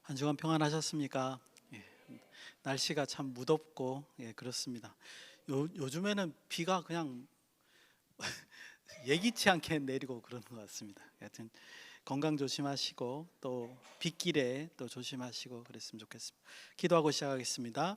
한 주간 평안하셨습니까? 예, 날씨가 참 무덥고 그렇습니다. 요즘에는 비가 그냥 예기치 않게 내리고 그러는 것 같습니다. 하여튼 건강 조심하시고 또 빗길에 또 조심하시고 그랬으면 좋겠습니다. 기도하고 시작하겠습니다.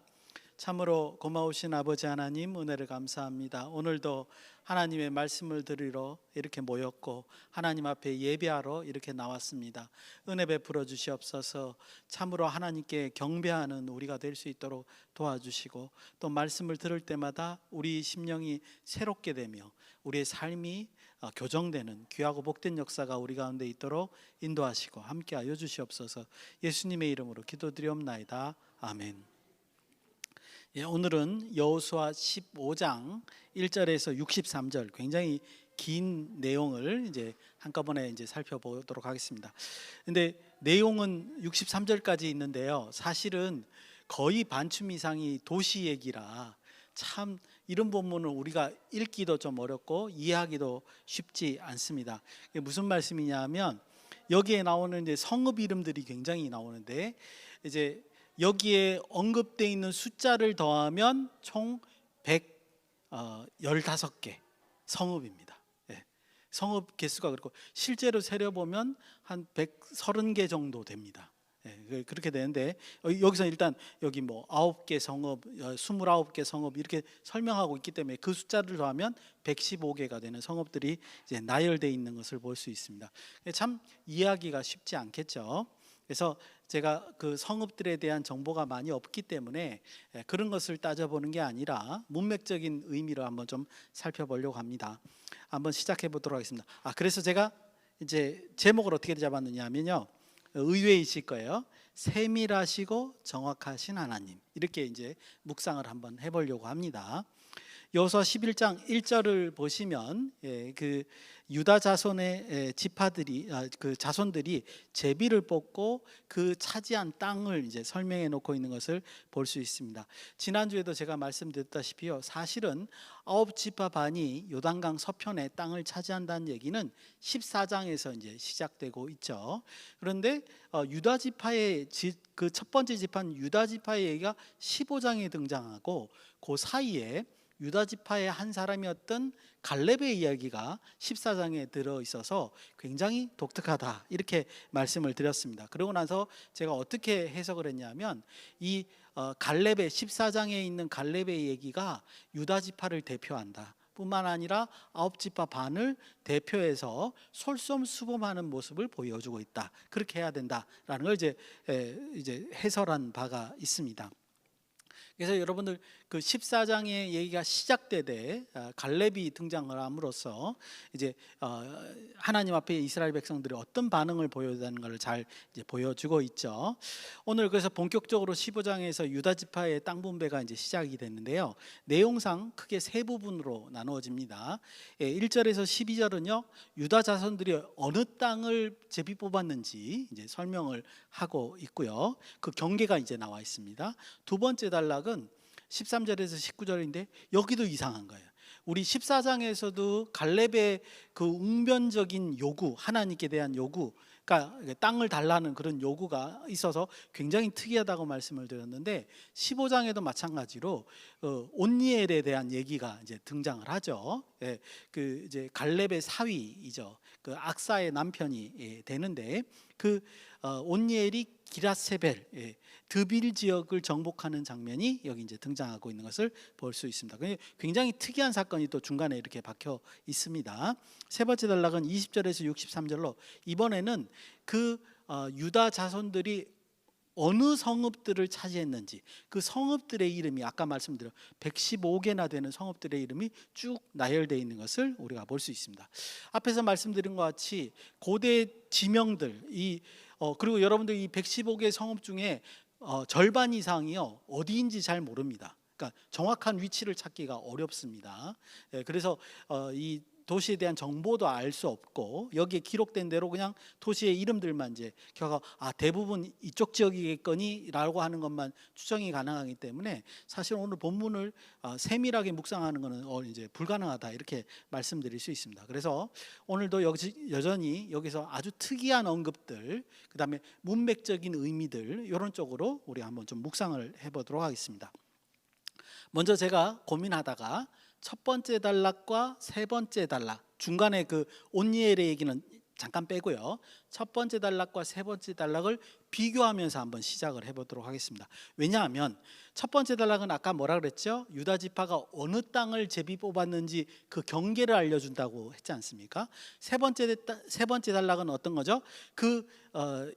참으로 고마우신 아버지 하나님, 은혜를 감사합니다. 오늘도 하나님의 말씀을 들으러 이렇게 모였고 하나님 앞에 예배하러 이렇게 나왔습니다. 은혜 베풀어 주시옵소서. 참으로 하나님께 경배하는 우리가 될 수 있도록 도와주시고, 또 말씀을 들을 때마다 우리 심령이 새롭게 되며 우리의 삶이 교정되는 귀하고 복된 역사가 우리 가운데 있도록 인도하시고 함께하여 주시옵소서. 예수님의 이름으로 기도드리옵나이다. 아멘. 오늘은 여호수아 15장 1절에서 63절, 굉장히 긴 내용을 이제 한꺼번에 이제 살펴보도록 하겠습니다. 근데 내용은 63절까지 있는데요. 사실은 거의 반쯤 이상이 도시 얘기라 참 이런 본문을 우리가 읽기도 좀 어렵고 이해하기도 쉽지 않습니다. 이게 무슨 말씀이냐면, 여기에 나오는 이제 성읍 이름들이 굉장히 나오는데, 이제 여기에 언급되어 있는 숫자를 더하면 총 115개 성읍입니다. 성읍 개수가 그렇고 실제로 세려보면 한 130개 정도 됩니다. 그렇게 되는데, 여기서 일단 여기 뭐 9개 성읍, 29개 성읍 이렇게 설명하고 있기 때문에 그 숫자를 더하면 115개가 되는 성읍들이 이제 나열되어 있는 것을 볼 수 있습니다. 참 이해하기가 쉽지 않겠죠. 그래서 제가 그 성읍들에 대한 정보가 많이 없기 때문에 그런 것을 따져보는 게 아니라 문맥적인 의미로 한번 좀 살펴보려고 합니다. 한번 시작해 보도록 하겠습니다. 그래서 제가 이제 제목을 어떻게 잡았느냐 하면요, 의외이실 거예요. 세밀하시고 정확하신 하나님, 이렇게 이제 묵상을 한번 해보려고 합니다. 여호수아 11장 1절을 보시면 그 유다 자손의 지파들이, 그 자손들이 제비를 뽑고 그 차지한 땅을 이제 설명해 놓고 있는 것을 볼 수 있습니다. 지난주에도 제가 말씀드렸다시피요, 사실은 9지파 반이 요단강 서편에 땅을 차지한다는 얘기는 14장에서 이제 시작되고 있죠. 그런데 유다 지파의 그 첫 번째 지파는 유다 지파의 얘기가 15장에 등장하고, 그 사이에 유다 지파의 한 사람이었던 갈렙의 이야기가 14장에 들어 있어서 굉장히 독특하다, 이렇게 말씀을 드렸습니다. 그러고 나서 제가 어떻게 해석을 했냐면, 이 갈렙의 14장에 있는 갈렙의 얘기가 유다 지파를 대표한다 뿐만 아니라 9지파 반을 대표해서 솔선수범하는 모습을 보여주고 있다, 그렇게 해야 된다라는 걸 이제 해설한 바가 있습니다. 그래서 여러분들 그 14장의 얘기가 시작되되 갈렙이 등장을 함으로써 이제 하나님 앞에 이스라엘 백성들이 어떤 반응을 보여주는 것을 잘 이제 보여주고 있죠. 오늘 그래서 본격적으로 15장에서 유다 지파의 땅 분배가 이제 시작이 됐는데요. 내용상 크게 세 부분으로 나누어집니다. 1절에서 12절은요, 유다 자손들이 어느 땅을 제비 뽑았는지 이제 설명을 하고 있고요. 그 경계가 이제 나와 있습니다. 두 번째 단락은 13절에서 19절인데 여기도 이상한 거예요. 우리 14장에서도 갈렙의 그 웅변적인 요구, 하나님께 대한 요구, 그러니까 땅을 달라는 그런 요구가 있어서 굉장히 특이하다고 말씀을 드렸는데, 15장에도 마찬가지로 온니엘에 대한 얘기가 이제 등장을 하죠. 그 이제 갈렙의 사위이죠. 그 악사의 남편이 되는데, 그 온니엘이 기라세벨, 드빌 지역을 정복하는 장면이 여기 이제 등장하고 있는 것을 볼 수 있습니다. 굉장히 특이한 사건이 또 중간에 이렇게 박혀 있습니다. 세 번째 단락은 20절에서 63절로, 이번에는 그 유다 자손들이 어느 성읍들을 차지했는지, 그 성읍들의 이름이 아까 말씀드린 115개나 되는 성읍들의 이름이 쭉 나열되어 있는 것을 우리가 볼 수 있습니다. 앞에서 말씀드린 것 같이 고대 지명들, 그리고 여러분들 이 115개 성읍 중에 절반 이상이요, 어디인지 잘 모릅니다. 그러니까 정확한 위치를 찾기가 어렵습니다. 그래서 이 도시에 대한 정보도 알 수 없고 여기에 기록된 대로 그냥 도시의 이름들만 이제 결과 대부분 이쪽 지역이겠거니라고 하는 것만 추정이 가능하기 때문에 사실 오늘 본문을 세밀하게 묵상하는 것은 이제 불가능하다 이렇게 말씀드릴 수 있습니다. 그래서 오늘도 여전히 여기서 아주 특이한 언급들, 그다음에 문맥적인 의미들 이런 쪽으로 우리 한번 좀 묵상을 해보도록 하겠습니다. 먼저 제가 고민하다가 첫 번째 단락과 세 번째 단락, 중간에 그 온니엘의 얘기는 잠깐 빼고요. 첫 번째 단락과 세 번째 단락을 비교하면서 한번 시작을 해보도록 하겠습니다. 왜냐하면 첫 번째 단락은 아까 뭐라 그랬죠? 유다 지파가 어느 땅을 제비 뽑았는지 그 경계를 알려준다고 했지 않습니까? 세 번째 단락은 어떤 거죠? 그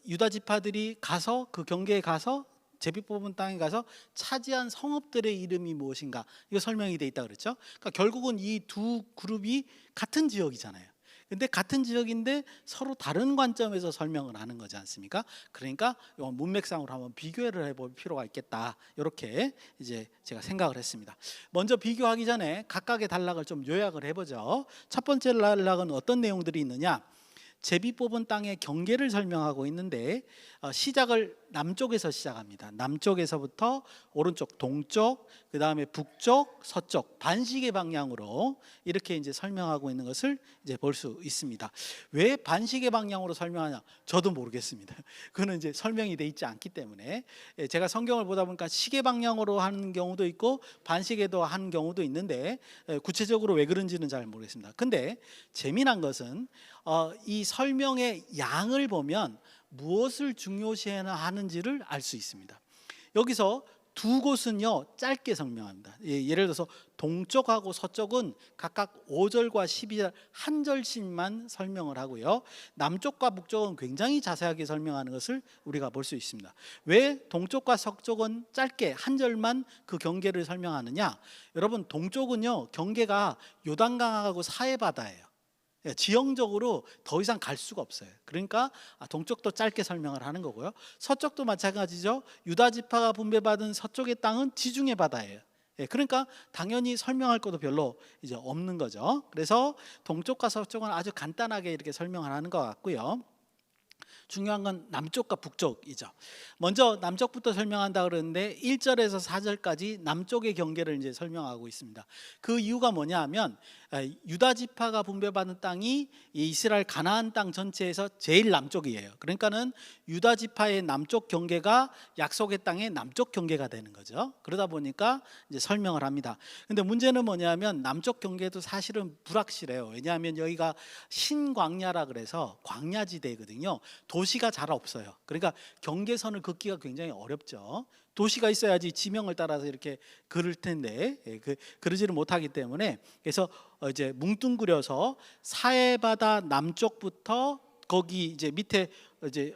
유다 지파들이 가서 그 경계에 가서 제비 뽑은 땅에 가서 차지한 성읍들의 이름이 무엇인가, 이거 설명이 돼 있다 그랬죠. 그러니까 결국은 이 두 그룹이 같은 지역이잖아요. 근데 같은 지역인데 서로 다른 관점에서 설명을 하는 거지 않습니까? 그러니까 문맥상으로 한번 비교를 해볼 필요가 있겠다, 이렇게 이제 제가 생각을 했습니다. 먼저 비교하기 전에 각각의 단락을 좀 요약을 해보죠. 첫 번째 단락은 어떤 내용들이 있느냐? 제비 뽑은 땅의 경계를 설명하고 있는데 시작을 남쪽에서 시작합니다. 남쪽에서부터 오른쪽, 동쪽, 그 다음에 북쪽, 서쪽, 반시계 방향으로 이렇게 이제 설명하고 있는 것을 이제 볼 수 있습니다. 왜 반시계 방향으로 설명하냐? 저도 모르겠습니다. 그거는 이제 설명이 돼 있지 않기 때문에. 제가 성경을 보다 보니까 시계 방향으로 하는 경우도 있고 반시계도 하는 경우도 있는데 구체적으로 왜 그런지는 잘 모르겠습니다. 근데 재미난 것은 이 설명의 양을 보면 무엇을 중요시해야 하는지를 알 수 있습니다. 여기서 두 곳은요 짧게 설명합니다. 예를 들어서 동쪽하고 서쪽은 각각 5절과 12절 한 절씩만 설명을 하고요, 남쪽과 북쪽은 굉장히 자세하게 설명하는 것을 우리가 볼 수 있습니다. 왜 동쪽과 서쪽은 짧게 한 절만 그 경계를 설명하느냐? 여러분, 동쪽은요 경계가 요단강하고 사해바다예요. 지형적으로 더 이상 갈 수가 없어요. 그러니까 동쪽도 짧게 설명을 하는 거고요, 서쪽도 마찬가지죠. 유다 지파가 분배받은 서쪽의 땅은 지중해 바다예요. 그러니까 당연히 설명할 것도 별로 이제 없는 거죠. 그래서 동쪽과 서쪽은 아주 간단하게 이렇게 설명을 하는 것 같고요. 중요한 건 남쪽과 북쪽이죠. 먼저 남쪽부터 설명한다 그러는데 1절에서 4절까지 남쪽의 경계를 이제 설명하고 있습니다. 그 이유가 뭐냐 하면 유다 지파가 분배받은 땅이 이스라엘 가나안 땅 전체에서 제일 남쪽이에요. 그러니까는 유다 지파의 남쪽 경계가 약속의 땅의 남쪽 경계가 되는 거죠. 그러다 보니까 이제 설명을 합니다. 근데 문제는 뭐냐면 남쪽 경계도 사실은 불확실해요. 왜냐하면 여기가 신광야라 그래서 광야지대거든요. 도시가 잘 없어요. 그러니까 경계선을 긋기가 굉장히 어렵죠. 도시가 있어야지 지명을 따라서 이렇게 그를 텐데 그러지를 못하기 때문에, 그래서 이제 뭉뚱그려서 사해바다 남쪽부터 거기 이제 밑에 이제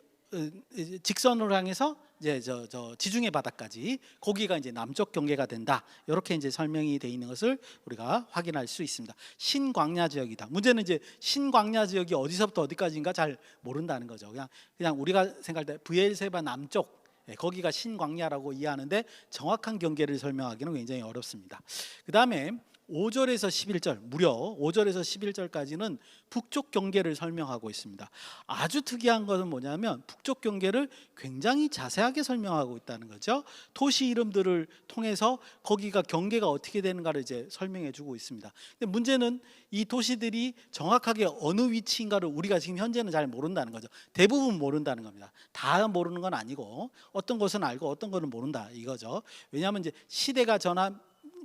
직선으로 향해서 이제 저 지중해 바다까지 거기가 이제 남쪽 경계가 된다, 이렇게 이제 설명이 돼 있는 것을 우리가 확인할 수 있습니다. 신광야 지역이다. 문제는 이제 신광야 지역이 어디서부터 어디까지인가 잘 모른다는 거죠. 그냥 우리가 생각할 때 브엘세바 남쪽, 거기가 신광야라고 이해하는데 정확한 경계를 설명하기는 굉장히 어렵습니다. 그 다음에 5절에서 11절, 무려 5절에서 11절까지는 북쪽 경계를 설명하고 있습니다. 아주 특이한 것은 뭐냐면 북쪽 경계를 굉장히 자세하게 설명하고 있다는 거죠. 도시 이름들을 통해서 거기가 경계가 어떻게 되는가를 이제 설명해 주고 있습니다. 근데 문제는 이 도시들이 정확하게 어느 위치인가를 우리가 지금 현재는 잘 모른다는 거죠. 대부분 모른다는 겁니다. 다 모르는 건 아니고 어떤 것은 알고 어떤 것은 모른다 이거죠. 왜냐하면 이제 시대가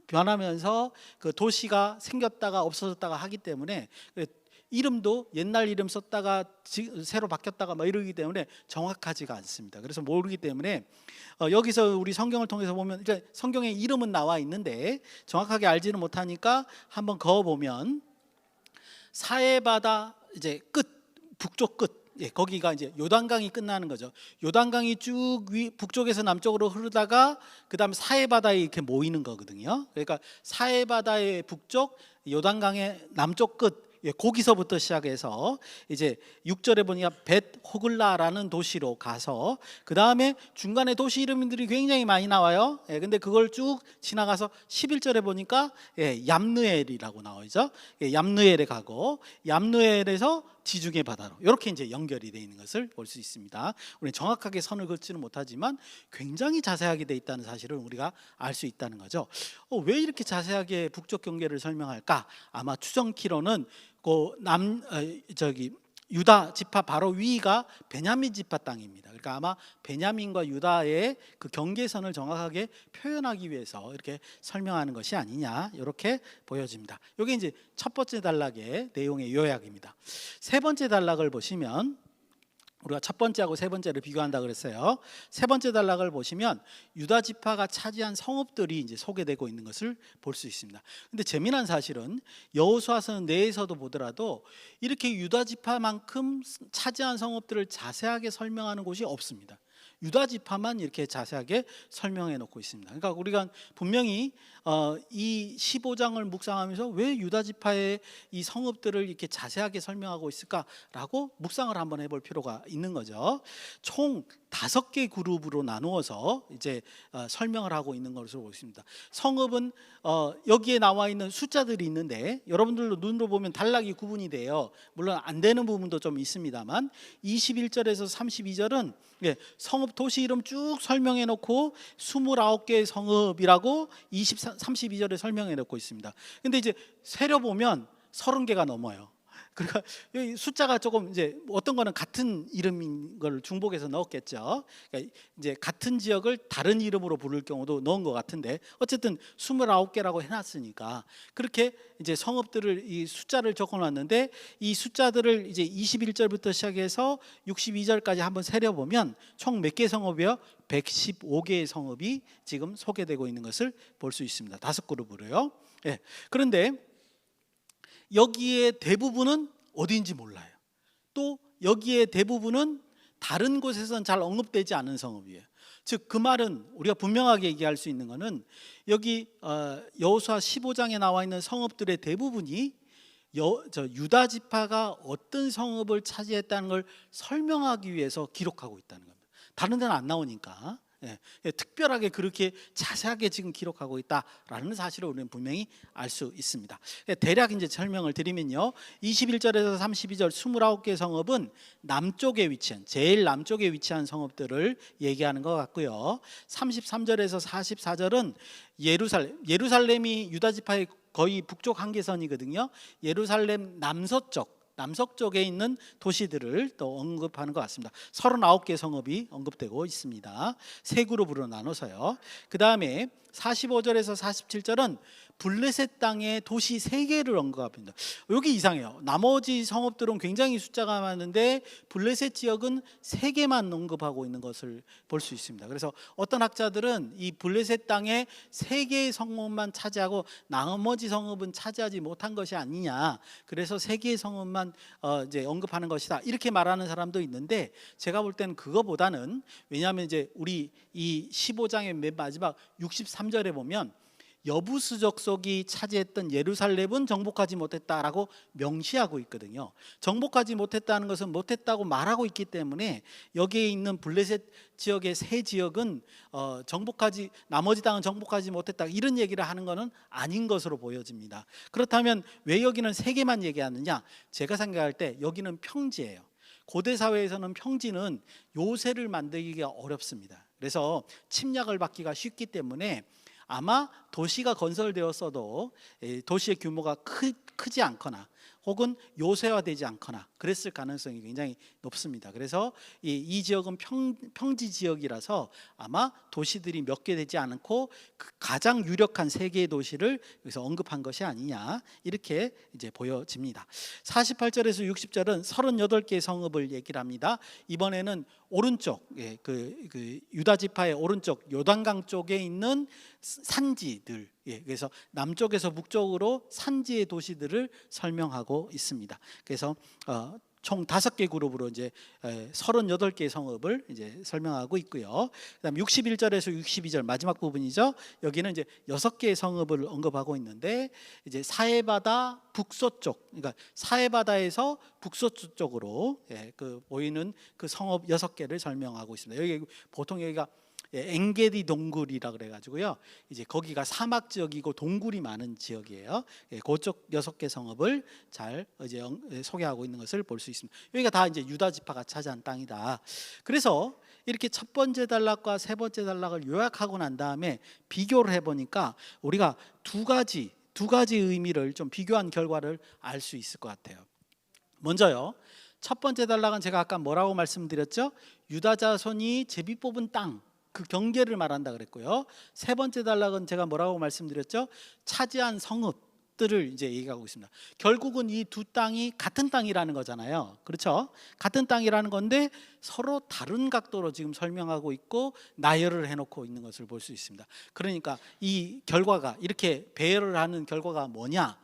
변하면서 그 도시가 생겼다가 없어졌다가 하기 때문에 이름도 옛날 이름 썼다가 새로 바뀌었다가 막 이러기 때문에 정확하지가 않습니다. 그래서 모르기 때문에 여기서 우리 성경을 통해서 보면 성경에 이름은 나와 있는데 정확하게 알지는 못하니까 한번 그어보면 사해바다 이제 끝, 북쪽 끝, 거기가 이제 요단강이 끝나는 거죠. 요단강이 쭉 북쪽에서 남쪽으로 흐르다가 그다음 사해바다에 이렇게 모이는 거거든요. 그러니까 사해바다의 북쪽, 요단강의 남쪽 끝, 거기서부터 시작해서 이제 6절에 보니까 벳 호글라라는 도시로 가서 그 다음에 중간에 도시 이름들이 굉장히 많이 나와요. 근데 그걸 쭉 지나가서 11절에 보니까 얌느엘이라고 나오죠. 얌느엘에 가고 얌느엘에서 지중해 바다로 이렇게 이제 연결이 되어 있는 것을 볼 수 있습니다. 우리는 정확하게 선을 긋지는 못하지만 굉장히 자세하게 되어 있다는 사실을 우리가 알 수 있다는 거죠. 왜 이렇게 자세하게 북쪽 경계를 설명할까? 아마 추정키로는 유다 지파 바로 위가 베냐민 지파 땅입니다. 그러니까 아마 베냐민과 유다의 그 경계선을 정확하게 표현하기 위해서 이렇게 설명하는 것이 아니냐 이렇게 보여집니다. 이게 이제 첫 번째 단락의 내용의 요약입니다. 세 번째 단락을 보시면 우리가 첫 번째하고 세 번째를 비교한다 그랬어요. 세 번째 단락을 보시면 유다 지파가 차지한 성읍들이 이제 소개되고 있는 것을 볼 수 있습니다. 근데 재미난 사실은 여호수아서 내에서도 보더라도 이렇게 유다 지파만큼 차지한 성읍들을 자세하게 설명하는 곳이 없습니다. 유다 지파만 이렇게 자세하게 설명해 놓고 있습니다. 그러니까 우리가 분명히 이 15장을 묵상하면서 왜 유다 지파의 이 성읍들을 이렇게 자세하게 설명하고 있을까라고 묵상을 한번 해볼 필요가 있는 거죠. 총 5개 그룹으로 나누어서 이제 설명을 하고 있는 것으로 보입니다. 성읍은 여기에 나와 있는 숫자들이 있는데 여러분들도 눈으로 보면 단락이 구분이 돼요. 물론 안 되는 부분도 좀 있습니다만 21절에서 32절은 성읍 도시 이름 쭉 설명해 놓고 29개의 성읍이라고 32절에 설명해 놓고 있습니다. 근데 이제 세려 보면 30개가 넘어요. 그러니까 숫자가 조금 이제 어떤 거는 같은 이름인 걸 중복해서 넣었겠죠. 그러니까 이제 같은 지역을 다른 이름으로 부를 경우도 넣은 것 같은데 어쨌든 29개라고 해놨으니까 그렇게 이제 성읍들을 이 숫자를 적어놨는데 이 숫자들을 이제 21절부터 시작해서 62절까지 한번 세려보면 총 몇 개 성읍이요? 115개의 성읍이 지금 소개되고 있는 것을 볼 수 있습니다. 5그룹으로요. 그런데 여기에 대부분은 어디인지 몰라요. 또 여기에 대부분은 다른 곳에서는 잘 언급되지 않은 성읍이에요. 즉 그 말은 우리가 분명하게 얘기할 수 있는 것은 여기 여호수아 15장에 나와 있는 성읍들의 대부분이 유다 지파가 어떤 성읍을 차지했다는 걸 설명하기 위해서 기록하고 있다는 겁니다. 다른 데는 안 나오니까. 특별하게 그렇게 자세하게 지금 기록하고 있다라는 사실을 우리는 분명히 알 수 있습니다. 대략 이제 설명을 드리면요, 21절에서 32절 29개 성읍은 남쪽에 위치한 제일 남쪽에 위치한 성읍들을 얘기하는 것 같고요. 33절에서 44절은 예루살렘이 유다 지파의 거의 북쪽 한계선이거든요. 예루살렘 남서쪽에 있는 도시들을 또 언급하는 것 같습니다. 39개 성읍이 언급되고 있습니다. 세 그룹으로 나눠서요. 그 다음에 45절에서 47절은 블레셋 땅의 도시 3개를 언급합니다. 여기 이상해요. 나머지 성읍들은 굉장히 숫자가 많은데 블레셋 지역은 3개만 언급하고 있는 것을 볼 수 있습니다. 그래서 어떤 학자들은 이 블레셋 땅의 3개의 성읍만 차지하고 나머지 성읍은 차지하지 못한 것이 아니냐, 그래서 3개의 성읍만 이제 언급하는 것이다, 이렇게 말하는 사람도 있는데 제가 볼 때는 그거보다는, 왜냐하면 이제 우리 이 15장의 맨 마지막 63절에 보면 여부스 족속이 차지했던 예루살렘은 정복하지 못했다라고 명시하고 있거든요. 정복하지 못했다는 것은 못했다고 말하고 있기 때문에 여기에 있는 블레셋 지역의 세 지역은 나머지 땅은 정복하지 못했다, 이런 얘기를 하는 것은 아닌 것으로 보여집니다. 그렇다면 왜 여기는 3개만 얘기하느냐? 제가 생각할 때 여기는 평지예요. 고대 사회에서는 평지는 요새를 만들기가 어렵습니다. 그래서 침략을 받기가 쉽기 때문에 아마 도시가 건설되었어도 도시의 규모가 크지 않거나 혹은 요새화되지 않거나 그랬을 가능성이 굉장히 높습니다. 그래서 이 지역은 평지 지역이라서 아마 도시들이 몇 개 되지 않고 가장 유력한 3개의 도시를 여기서 언급한 것이 아니냐, 이렇게 이제 보여집니다. 48절에서 60절은 38개의 성읍을 얘기를 합니다. 이번에는 오른쪽, 그 유다 지파의 오른쪽 요단강 쪽에 있는 산지들, 그래서 남쪽에서 북쪽으로 산지의 도시들을 설명하고 있습니다. 그래서 총 5개 그룹으로 이제 38개의 성읍을 이제 설명하고 있고요. 그다음 61절에서 62절 마지막 부분이죠. 여기는 이제 6개의 성읍을 언급하고 있는데 이제 사해바다 북서쪽, 그러니까 사해바다에서 북서쪽으로 그 보이는 그 성읍 6개를 설명하고 있습니다. 여기 보통 여기가 엥게디 동굴이라 그래가지고요. 이제 거기가 사막 지역이고 동굴이 많은 지역이에요. 그쪽 6개 성읍을 잘 이제 소개하고 있는 것을 볼 수 있습니다. 여기가 다 이제 유다 지파가 차지한 땅이다. 그래서 이렇게 첫 번째 단락과 세 번째 단락을 요약하고 난 다음에 비교를 해보니까 우리가 두 가지 의미를 좀 비교한 결과를 알 수 있을 것 같아요. 먼저요. 첫 번째 단락은 제가 아까 뭐라고 말씀드렸죠? 유다 자손이 제비 뽑은 땅, 그 경계를 말한다 그랬고요. 세 번째 단락은 제가 뭐라고 말씀드렸죠? 차지한 성읍들을 이제 얘기하고 있습니다. 결국은 이 두 땅이 같은 땅이라는 거잖아요. 그렇죠? 같은 땅이라는 건데 서로 다른 각도로 지금 설명하고 있고 나열을 해놓고 있는 것을 볼 수 있습니다. 그러니까 이 결과가 이렇게 배열을 하는 결과가 뭐냐?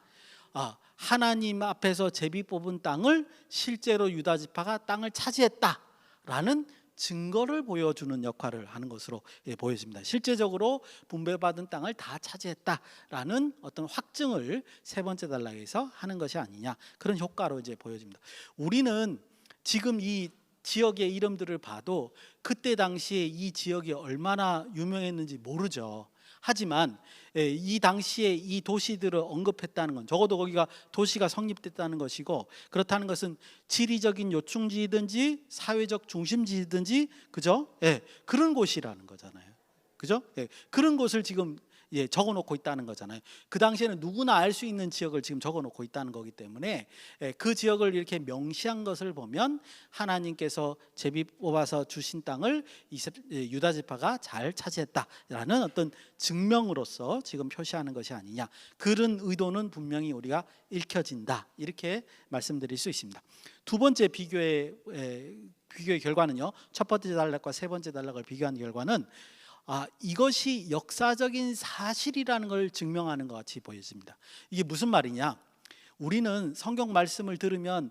하나님 앞에서 제비 뽑은 땅을 실제로 유다 지파가 땅을 차지했다라는 증거를 보여주는 역할을 하는 것으로 보여집니다. 실제적으로 분배받은 땅을 다 차지했다라는 어떤 확증을 세 번째 단락에서 하는 것이 아니냐, 그런 효과로 이제 보여집니다. 우리는 지금 이 지역의 이름들을 봐도 그때 당시에 이 지역이 얼마나 유명했는지 모르죠. 하지만 이 당시에 이 도시들을 언급했다는 건 적어도 거기가 도시가 성립됐다는 것이고, 그렇다는 것은 지리적인 요충지든지 사회적 중심지든지, 그죠? 그런 곳이라는 거잖아요. 그죠? 그런 곳을 지금 적어놓고 있다는 거잖아요. 그 당시에는 누구나 알 수 있는 지역을 지금 적어놓고 있다는 거기 때문에 그 지역을 이렇게 명시한 것을 보면 하나님께서 제비 뽑아서 주신 땅을 유다 지파가 잘 차지했다라는 어떤 증명으로서 지금 표시하는 것이 아니냐, 그런 의도는 분명히 우리가 읽혀진다, 이렇게 말씀드릴 수 있습니다. 두 번째 비교의 결과는요, 첫 번째 단락과 세 번째 단락을 비교한 결과는 이것이 역사적인 사실이라는 걸 증명하는 것 같이 보여집니다. 이게 무슨 말이냐? 우리는 성경 말씀을 들으면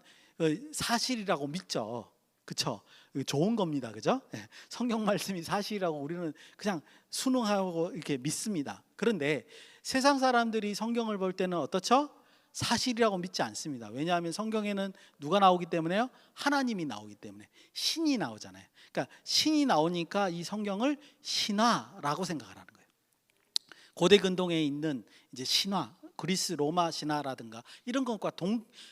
사실이라고 믿죠. 그렇죠? 좋은 겁니다. 그죠? 성경 말씀이 사실이라고 우리는 그냥 순응하고 이렇게 믿습니다. 그런데 세상 사람들이 성경을 볼 때는 어떻죠? 사실이라고 믿지 않습니다. 왜냐하면 성경에는 누가 나오기 때문에요? 하나님이 나오기 때문에, 신이 나오잖아요. 그러니까 신이 나오니까 이 성경을 신화라고 생각을 하는 거예요. 고대 근동에 있는 이제 신화, 그리스 로마 신화라든가 이런 것과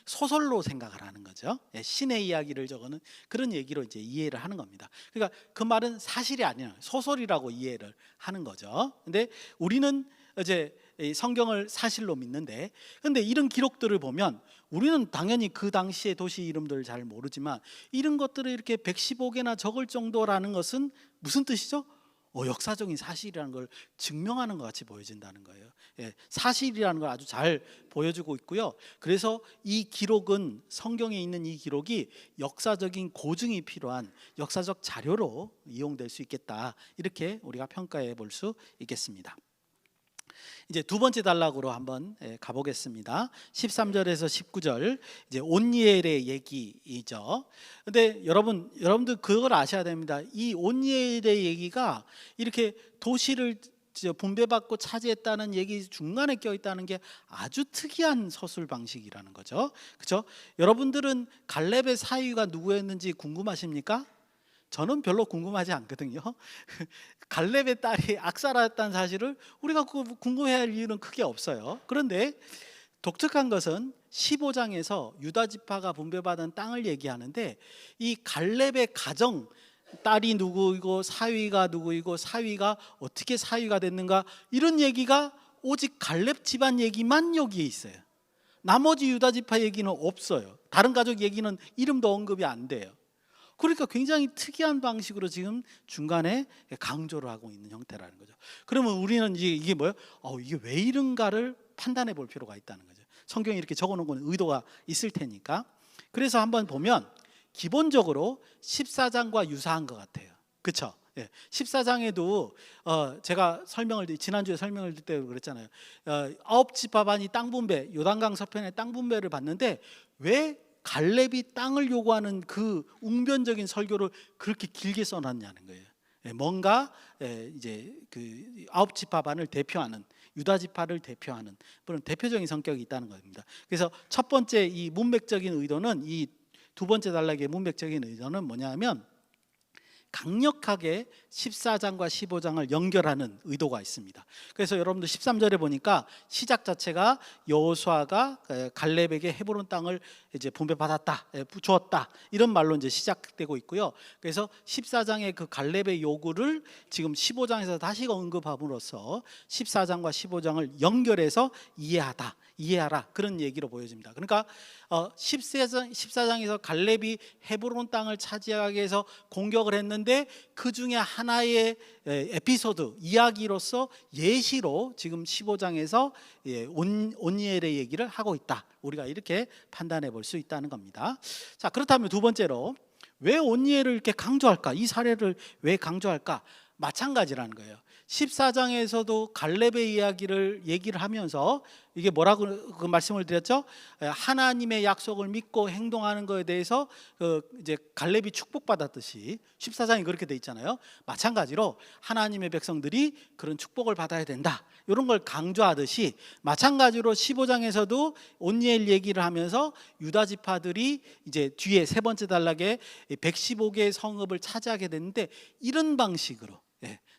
소설로 생각을 하는 거죠. 신의 이야기를 적어는 그런 얘기로 이제 이해를 하는 겁니다. 그러니까 그 말은 사실이 아니라 소설이라고 이해를 하는 거죠. 근데 우리는 이제 성경을 사실로 믿는데, 근데 이런 기록들을 보면 우리는 당연히 그 당시의 도시 이름들을 잘 모르지만 이런 것들을 이렇게 115개나 적을 정도라는 것은 무슨 뜻이죠? 역사적인 사실이라는 걸 증명하는 것 같이 보여진다는 거예요. 사실이라는 걸 아주 잘 보여주고 있고요. 그래서 이 기록은, 성경에 있는 이 기록이 역사적인 고증이 필요한 역사적 자료로 이용될 수 있겠다, 이렇게 우리가 평가해 볼 수 있겠습니다. 이제 두 번째 단락으로 한번 가보겠습니다. 13절에서 19절, 이제 온니엘의 얘기이죠. 근데 여러분들 그걸 아셔야 됩니다. 이 온니엘의 얘기가 이렇게 도시를 분배받고 차지했다는 얘기 중간에 껴있다는 게 아주 특이한 서술 방식이라는 거죠. 그렇죠? 여러분들은 갈렙의 사위가 누구였는지 궁금하십니까? 저는 별로 궁금하지 않거든요. 갈렙의 딸이 악사라였다는 사실을 우리가 궁금해할 이유는 크게 없어요. 그런데 독특한 것은 15장에서 유다 지파가 분배받은 땅을 얘기하는데, 이 갈렙의 가정, 딸이 누구이고 사위가 누구이고 사위가 어떻게 사위가 됐는가, 이런 얘기가 오직 갈렙 집안 얘기만 여기에 있어요. 나머지 유다 지파 얘기는 없어요. 다른 가족 얘기는 이름도 언급이 안 돼요. 그러니까 굉장히 특이한 방식으로 지금 중간에 강조를 하고 있는 형태라는 거죠. 그러면 우리는 이게 뭐예요? 이게 왜 이런가를 판단해 볼 필요가 있다는 거죠. 성경에 이렇게 적어놓은 건 의도가 있을 테니까. 그래서 한번 보면 기본적으로 14장과 유사한 것 같아요. 그렇죠? 14장에도 제가 지난주에 설명을 드릴 때 그랬잖아요. 9지파반이 땅 분배, 요단강 서편의 땅 분배를 받는데 왜 갈렙이 땅을 요구하는 그 웅변적인 설교를 그렇게 길게 써놨냐는 거예요. 뭔가 이제 그 아홉 지파반을 대표하는, 유다 지파를 대표하는 그런 대표적인 성격이 있다는 겁니다. 그래서 첫 번째 이 문맥적인 의도는, 이 두 번째 단락의 문맥적인 의도는 뭐냐면 강력하게 14장과 15장을 연결하는 의도가 있습니다. 그래서 여러분들 13절에 보니까 시작 자체가 여호수아가 갈렙에게 헤브론 땅을 이제 분배받았다, 주었다, 이런 말로 이제 시작되고 있고요. 그래서 14장의 그 갈렙의 요구를 지금 15장에서 다시 언급함으로써 14장과 15장을 연결해서 이해하라, 그런 얘기로 보여집니다. 그러니까 14장에서 갈렙이 헤브론 땅을 차지하기 위해서 공격을 했는데 그 중에 하나의 에피소드, 이야기로서 예시로 지금 15장에서 온니엘의 얘기를 하고 있다, 우리가 이렇게 판단해 볼 수 있다는 겁니다. 자, 그렇다면 두 번째로 왜 온니엘을 이렇게 강조할까? 이 사례를 왜 강조할까? 마찬가지라는 거예요. 14장에서도 갈렙의 얘기를 하면서 이게 뭐라고 그 말씀을 드렸죠? 하나님의 약속을 믿고 행동하는 것에 대해서 이제 갈렙이 축복받았듯이 14장이 그렇게 돼 있잖아요. 마찬가지로 하나님의 백성들이 그런 축복을 받아야 된다, 이런 걸 강조하듯이 마찬가지로 15장에서도 온니엘 얘기를 하면서 유다 지파들이 이제 뒤에 세 번째 단락에 115개의 성읍을 차지하게 됐는데 이런 방식으로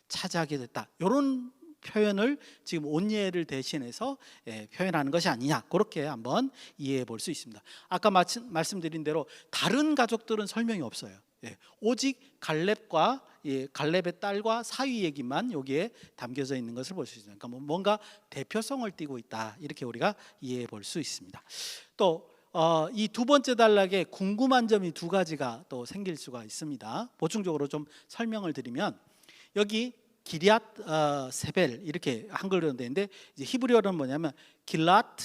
차지하게 됐다, 이런 표현을 지금 온니엘을 대신해서 표현하는 것이 아니냐, 그렇게 한번 이해해 볼 수 있습니다. 아까 말씀드린 대로 다른 가족들은 설명이 없어요. 오직 갈렙과 갈렙의 딸과 사위 얘기만 여기에 담겨져 있는 것을 볼 수 있습니다. 그러니까 뭔가 대표성을 띠고 있다, 이렇게 우리가 이해해 볼 수 있습니다. 또 이 두 번째 단락에 궁금한 점이 두 가지가 또 생길 수가 있습니다. 보충적으로 좀 설명을 드리면, 여기 기리앗 세벨 이렇게 한글로 되는데 이제 히브리어는 뭐냐면 길라트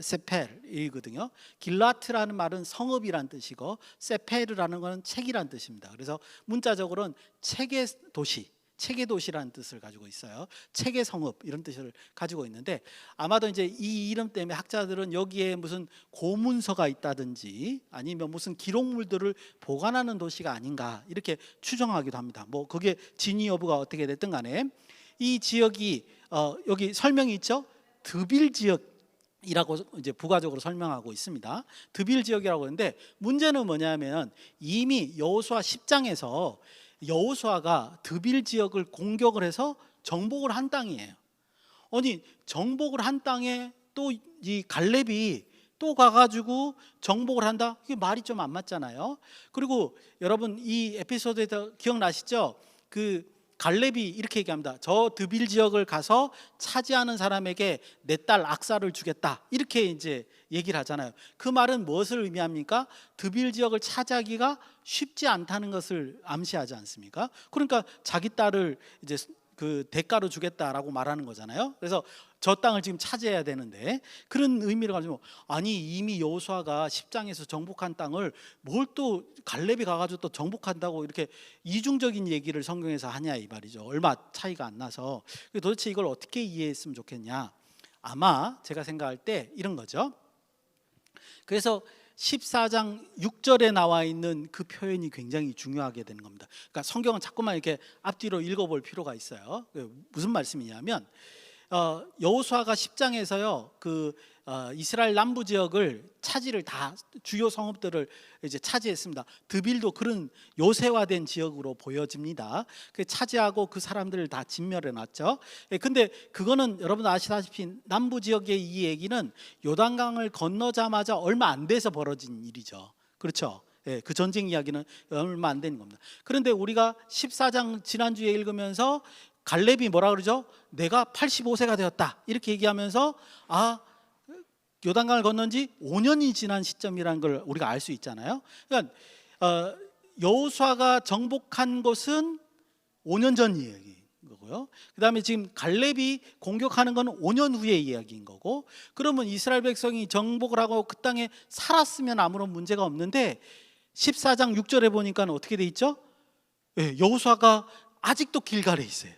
세펠이거든요. 길라트라는 말은 성읍이란 뜻이고 세페르라는 것은 책이란 뜻입니다. 그래서 문자적으로는 책의 도시라는 뜻을 가지고 있어요. 책의 성읍, 이런 뜻을 가지고 있는데, 아마도 이제 이 이름 때문에 학자들은 여기에 무슨 고문서가 있다든지 아니면 무슨 기록물들을 보관하는 도시가 아닌가, 이렇게 추정하기도 합니다. 뭐 그게 진위 여부가 어떻게 됐든 간에 이 지역이 여기 설명이 있죠. 드빌 지역이라고 이제 부가적으로 설명하고 있습니다. 드빌 지역이라고 하는데, 문제는 뭐냐면 이미 여호수아 10장에서 여호수아가 드빌 지역을 공격을 해서 정복을 한 땅이에요. 아니, 정복을 한 땅에 또 이 갈렙이 또 가가지고 정복을 한다? 이게 말이 좀 안 맞잖아요. 그리고 여러분 이 에피소드에서 기억나시죠? 그 갈렙이 이렇게 얘기합니다. 저 드빌 지역을 가서 차지하는 사람에게 내 딸 악사를 주겠다, 이렇게 이제 얘기를 하잖아요. 그 말은 무엇을 의미합니까? 드빌 지역을 차지하기가 쉽지 않다는 것을 암시하지 않습니까? 그러니까 자기 딸을 이제 그 대가로 주겠다라고 말하는 거잖아요. 그래서 저 땅을 지금 차지해야 되는데, 그런 의미를 가지고 아니 이미 여호수아가 10장에서 정복한 땅을 뭘 또 갈렙이 가가지고 또 정복한다고 이렇게 이중적인 얘기를 성경에서 하냐, 이 말이죠. 얼마 차이가 안 나서. 도대체 이걸 어떻게 이해했으면 좋겠냐? 아마 제가 생각할 때 이런 거죠. 그래서 14장 6절에 나와 있는 그 표현이 굉장히 중요하게 되는 겁니다. 그러니까 성경은 자꾸만 이렇게 앞뒤로 읽어볼 필요가 있어요. 무슨 말씀이냐면 여호수아가 10장에서요 그 이스라엘 남부 지역을 차지를 다 주요 성읍들을 이제 차지했습니다. 드빌도 그런 요새화된 지역으로 보여집니다. 그 차지하고 그 사람들을 다 진멸해 놨죠. 근데 그거는 여러분 아시다시피 남부 지역의 이 얘기는 요단강을 건너자마자 얼마 안 돼서 벌어진 일이죠. 그렇죠? 그 전쟁 이야기는 얼마 안 되는 겁니다. 그런데 우리가 14장 지난주에 읽으면서 갈렙이 뭐라 그러죠? 내가 85세가 되었다, 이렇게 얘기하면서 요단강을 건넌 지 5년이 지난 시점이라는 걸 우리가 알 수 있잖아요. 그러니까 여호수아가 정복한 것은 5년 전 이야기인 거고요. 그 다음에 지금 갈렙이 공격하는 건 5년 후의 이야기인 거고, 그러면 이스라엘 백성이 정복을 하고 그 땅에 살았으면 아무런 문제가 없는데 14장 6절에 보니까 어떻게 돼 있죠? 여호수아가 아직도 길갈에 있어요.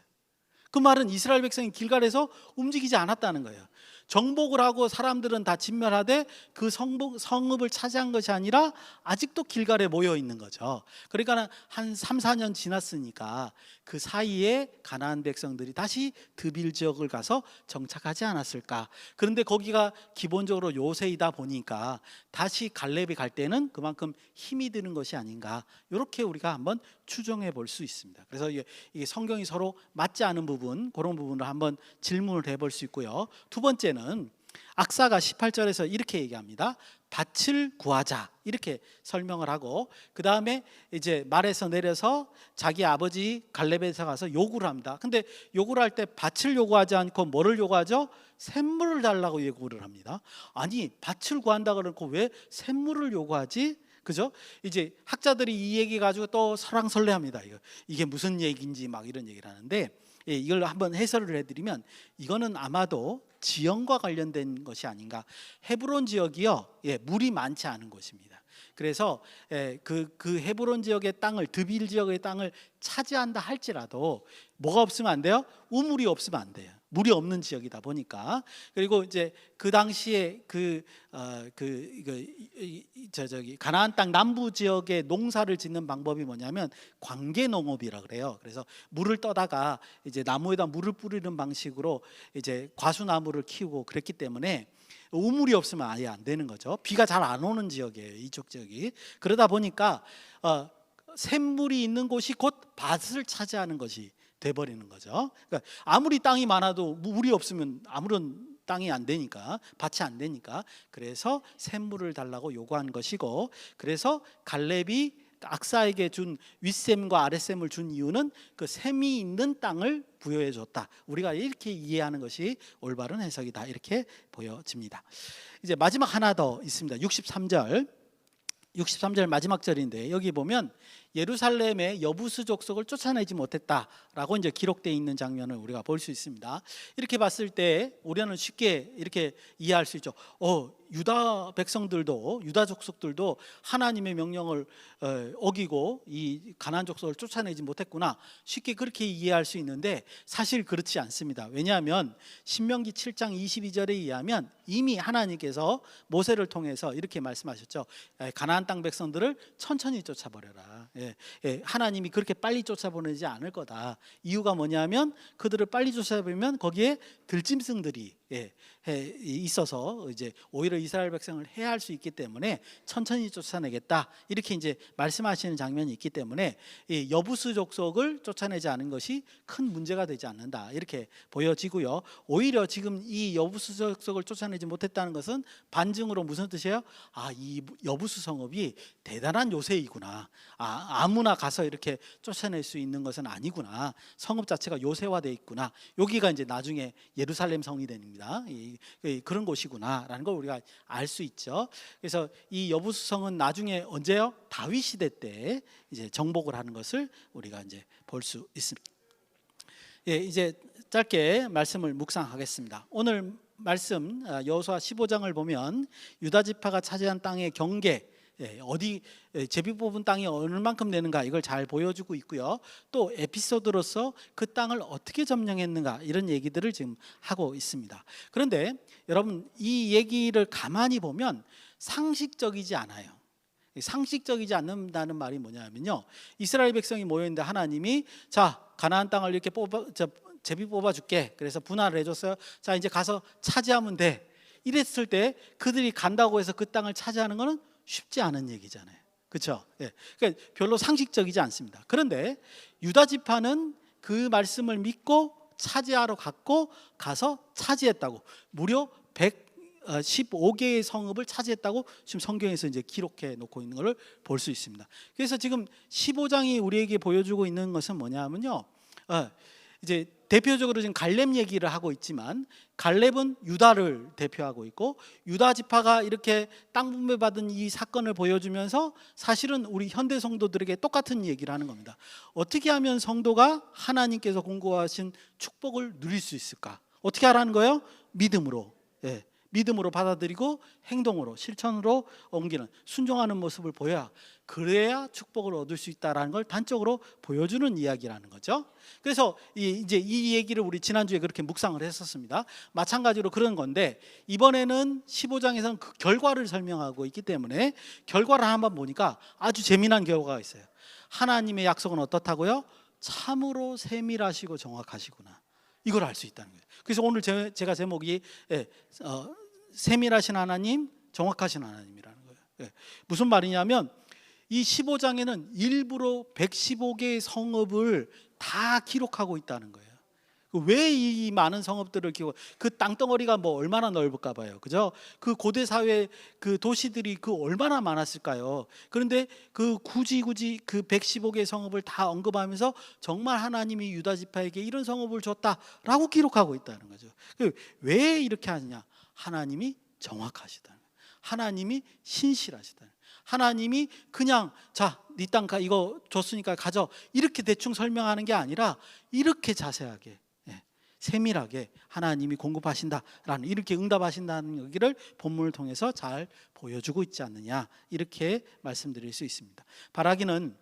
그 말은 이스라엘 백성이 길갈에서 움직이지 않았다는 거예요. 정복을 하고 사람들은 다 진멸하되 그 성읍을 차지한 것이 아니라 아직도 길갈에 모여 있는 거죠. 그러니까 한 3, 4년 지났으니까 그 사이에 가나안 백성들이 다시 드빌 지역을 가서 정착하지 않았을까. 그런데 거기가 기본적으로 요새이다 보니까 다시 갈렙이 갈 때는 그만큼 힘이 드는 것이 아닌가, 이렇게 우리가 한번 추정해 볼 수 있습니다. 그래서 이게 성경이 서로 맞지 않은 부분, 그런 부분을 한번 질문을 해볼 수 있고요. 두 번째는 악사가 18절에서 이렇게 얘기합니다. 밭을 구하자, 이렇게 설명을 하고, 그 다음에 이제 말에서 내려서 자기 아버지 갈렙에서 가서 요구를 합니다. 근데 요구를 할 때 밭을 요구하지 않고 뭐를 요구하죠? 샘물을 달라고 요구를 합니다. 아니, 밭을 구한다 그러고 왜 샘물을 요구하지? 그죠? 이제 학자들이 이 얘기 가지고 또 설왕설래합니다. 이게 무슨 얘기인지 막 이런 얘기를 하는데, 이걸 한번 해설을 해드리면 이거는 아마도 지형과 관련된 것이 아닌가. 헤브론 지역이요, 물이 많지 않은 곳입니다. 그래서 그 헤브론 지역의 땅을, 드빌 지역의 땅을 차지한다 할지라도 뭐가 없으면 안 돼요? 우물이 없으면 안 돼요. 물이 없는 지역이다 보니까. 그리고 이제 그 당시에 가나안 땅 남부 지역의 농사를 짓는 방법이 뭐냐면 관계 농업이라 그래요. 그래서 물을 떠다가 이제 나무에다 물을 뿌리는 방식으로 이제 과수나무를 키우고 그랬기 때문에 우물이 없으면 아예 안 되는 거죠. 비가 잘 안 오는 지역이에요, 이쪽 지역이. 그러다 보니까 샘물이 있는 곳이 곧 밭을 차지하는 것이 돼버리는 거죠. 그러니까 아무리 땅이 많아도 물이 없으면 아무런 땅이 안 되니까, 밭이 안 되니까, 그래서 샘물을 달라고 요구한 것이고, 그래서 갈렙이 악사에게 준 윗샘과 아랫샘을 준 이유는 그 샘이 있는 땅을 부여해 줬다. 우리가 이렇게 이해하는 것이 올바른 해석이다, 이렇게 보여집니다. 이제 마지막 하나 더 있습니다. 63절 마지막 절인데, 여기 보면 예루살렘의 여부스 족속을 쫓아내지 못했다라고 이제 기록되어 있는 장면을 우리가 볼 수 있습니다. 이렇게 봤을 때 우리는 쉽게 이렇게 이해할 수 있죠. 유다 백성들도, 유다 족속들도 하나님의 명령을 어기고 이 가나안 족속을 쫓아내지 못했구나, 쉽게 그렇게 이해할 수 있는데 사실 그렇지 않습니다. 왜냐하면 신명기 7장 22절에 의하면 이미 하나님께서 모세를 통해서 이렇게 말씀하셨죠. 가나안 땅 백성들을 천천히 쫓아버려라. 하나님이 그렇게 빨리 쫓아보내지 않을 거다. 이유가 뭐냐면 그들을 빨리 쫓아보면 거기에 들짐승들이 있어서 이제 오히려 이스라엘 백성을 해할 수 있기 때문에 천천히 쫓아내겠다, 이렇게 이제 말씀하시는 장면이 있기 때문에 이 여부스 족속을 쫓아내지 않은 것이 큰 문제가 되지 않는다, 이렇게 보여지고요. 오히려 지금 이 여부스 족속을 쫓아내지 못했다는 것은 반증으로 무슨 뜻이에요? 이 여부스 성읍이 대단한 요새이구나. 아무나 가서 이렇게 쫓아낼 수 있는 것은 아니구나. 성읍 자체가 요새화되어 있구나. 여기가 이제 나중에 예루살렘 성이 됩니다. 그런 곳이구나라는 걸 우리가 알 수 있죠. 그래서 이 여부스 성은 나중에 언제요? 다윗 시대 때 이제 정복을 하는 것을 우리가 이제 볼 수 있습니다. 이제 짧게 말씀을 묵상하겠습니다. 오늘 말씀 여호수아 15장을 보면 유다 지파가 차지한 땅의 경계, 어디 제비 뽑은 땅이 얼만큼 되는가, 이걸 잘 보여주고 있고요. 또 에피소드로서 그 땅을 어떻게 점령했는가, 이런 얘기들을 지금 하고 있습니다. 그런데 여러분, 이 얘기를 가만히 보면 상식적이지 않아요. 상식적이지 않는다는 말이 뭐냐면요, 이스라엘 백성이 모여있는데 하나님이 자, 가나안 땅을 이렇게 제비 뽑아줄게, 그래서 분할을 해줬어요. 자, 이제 가서 차지하면 돼, 이랬을 때 그들이 간다고 해서 그 땅을 차지하는 거는 쉽지 않은 얘기잖아요. 그렇죠? 그러니까 별로 상식적이지 않습니다. 그런데 유다 지파는 그 말씀을 믿고 차지하러 갔고 가서 차지했다고, 무려 115개의 성읍을 차지했다고 지금 성경에서 이제 기록해 놓고 있는 것을 볼 수 있습니다. 그래서 지금 15장이 우리에게 보여주고 있는 것은 뭐냐면요, 이제 대표적으로 지금 갈렙 얘기를 하고 있지만, 갈렙은 유다를 대표하고 있고, 유다 지파가 이렇게 땅 분배받은 이 사건을 보여주면서 사실은 우리 현대 성도들에게 똑같은 얘기를 하는 겁니다. 어떻게 하면 성도가 하나님께서 공고하신 축복을 누릴 수 있을까? 어떻게 하라는 거예요? 믿음으로. 믿음으로 받아들이고 행동으로 실천으로 옮기는 순종하는 모습을 보여야 그래야 축복을 얻을 수 있다라는 걸 단적으로 보여주는 이야기라는 거죠. 그래서 이제 이 얘기를 우리 지난주에 그렇게 묵상을 했었습니다. 마찬가지로 그런 건데 이번에는 15장에서는 그 결과를 설명하고 있기 때문에 결과를 한번 보니까 아주 재미난 결과가 있어요. 하나님의 약속은 어떻다고요? 참으로 세밀하시고 정확하시구나. 이걸 알 수 있다는 거예요. 그래서 오늘 제가 제목이 세밀하신 하나님, 정확하신 하나님이라는 거예요. 무슨 말이냐면 이 15장에는 일부러 115개의 성읍을 다 기록하고 있다는 거예요. 왜 이 많은 성읍들을 기록? 그 땅덩어리가 뭐 얼마나 넓을까 봐요, 그죠? 그 고대 사회 그 도시들이 그 얼마나 많았을까요? 그런데 그 굳이 그 115개의 성읍을 다 언급하면서 정말 하나님이 유다 지파에게 이런 성읍을 줬다라고 기록하고 있다는 거죠. 왜 이렇게 하느냐? 하나님이 정확하시다는 거예요. 하나님이 신실하시다는 거예요. 하나님이 그냥 자, 네 땅 이거 줬으니까 가져 이렇게 대충 설명하는 게 아니라 이렇게 자세하게 세밀하게 하나님이 공급하신다라는 이렇게 응답하신다는 여기를 본문을 통해서 잘 보여주고 있지 않느냐 이렇게 말씀드릴 수 있습니다. 바라기는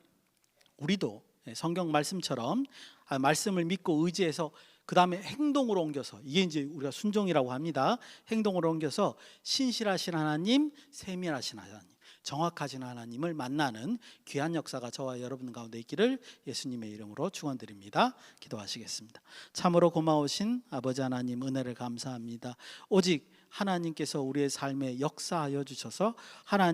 우리도 성경 말씀처럼 말씀을 믿고 의지해서 그 다음에 행동으로 옮겨서 이게 이제 우리가 순종이라고 합니다. 행동으로 옮겨서 신실하신 하나님, 세밀하신 하나님, 정확하신 하나님을 만나는 귀한 역사가 저와 여러분 가운데 있기를 예수님의 이름으로 축원드립니다. 기도하시겠습니다. 참으로 고마우신 아버지 하나님 은혜를 감사합니다. 오직 하나님께서 우리의 삶에 역사하여 주셔서 하나님